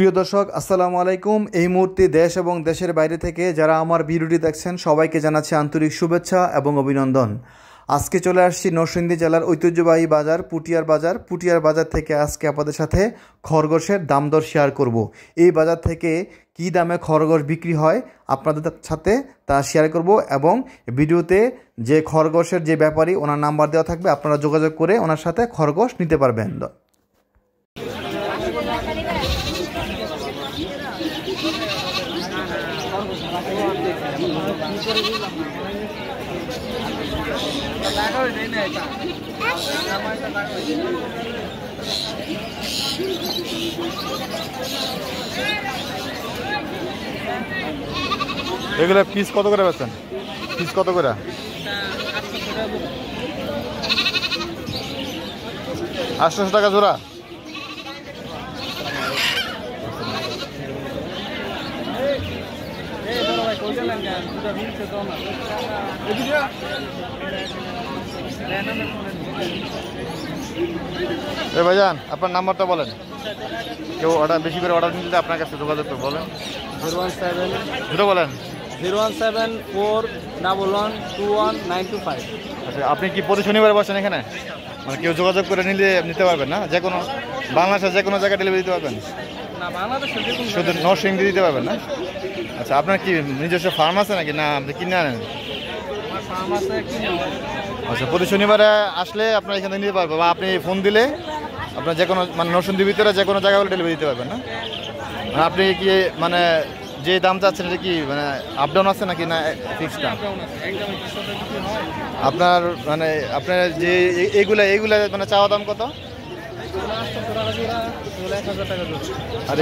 প্রিয় দর্শক আসসালামু আলাইকুম। এই মুহূর্তে দেশ এবং দেশের বাইরে থেকে যারা আমার ভিডিওটি দেখছেন সবাইকে জানাচ্ছি আন্তরিক শুভেচ্ছা এবং অভিনন্দন। আজকে চলে আসছি নরসিংদী জেলার ঐতিহ্যবাহী বাজার পুটিয়ার বাজার থেকে আজকে আপনাদের সাথে খরগোশের দাম দর শেয়ার করব। এই বাজার থেকে কী দামে খরগোশ বিক্রি হয় আপনাদের সাথে তা শেয়ার করব এবং ভিডিওতে যে খরগোশের যে ব্যাপারী ওনার নাম্বার দেওয়া থাকবে, আপনারা যোগাযোগ করে ওনার সাথে খরগোশ নিতে পারবেন। এগুলো পিস কত করে বেচেন? পিস কত করে? 800 টাকা জোড়া। ভাইজান আপনার নাম্বারটা বলেন, কেউ অর্ডার বেশি করে অর্ডার নিলে আপনার কাছে যোগাযোগ করে বলেন। 017 বলেন 01741121925। আচ্ছা, আপনি কি প্রতি শনিবারে বসেন এখানে? মানে কেউ যোগাযোগ করে নিলে নিতে পারবেন না? যে কোনো বাংলাদেশের যে কোনো জায়গায় ডেলিভারি দিতে পারবেন? শুধু নরসিংদী দিতে পারবেন না? আচ্ছা, আপনার কি নিজস্ব ফার্ম আছে নাকি না আপনি কিনে আনেন? আচ্ছা, প্রতি শনিবারে আসলে আপনার এখানে নিতে পারবেন বা আপনি ফোন দিলে আপনার যে কোনো মানে নরসিংদীর ভিতরে যে কোনো জায়গায় ডেলিভারি দিতে পারবেন না? আপনি কি মানে যে দাম চাচ্ছেন এটা কি মানে আপ ডাউন আছে নাকি না ফিক্সড দাম? আপনার মানে আপনার যে এইগুলা মানে চাওয়া দাম কত? আর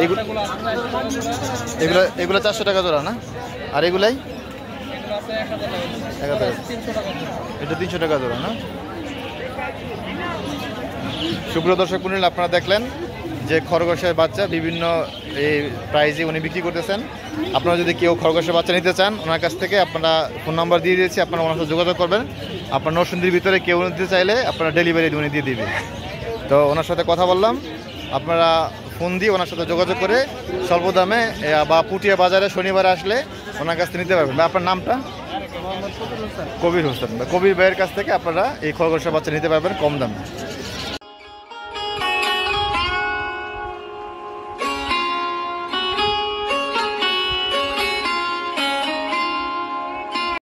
এগুলো 400 টাকা জোড়া না? আর এগুলাই এটা 300 টাকা জোড়া না? সুপ্রিয় দর্শক মণ্ডলী, আপনারা দেখলেন যে খরগোশের বাচ্চা বিভিন্ন এই প্রাইজে উনি বিক্রি করতেছেন। আপনারা যদি কেউ খরগোশের বাচ্চা নিতে চান ওনার কাছ থেকে আপনারা ফোন নাম্বার দিয়ে দিয়েছি, আপনারা ওনার সাথে যোগাযোগ করবেন। আপনার নরসিংদীর ভিতরে কেউ নিতে চাইলে আপনারা ডেলিভারি উনি দিয়ে দিবেন। তো ওনার সাথে কথা বললাম, আপনারা ফোন দিয়ে ওনার সাথে যোগাযোগ করে স্বল্প দামে বা পুটিয়া বাজারে শনিবার আসলে ওনার কাছ থেকে নিতে পারবেন। আপনার নামটা? কবির হোসেন। কবির ভাইয়ের কাছ থেকে আপনারা এই খরগোশের বাচ্চা নিতে পারবেন কম দামে।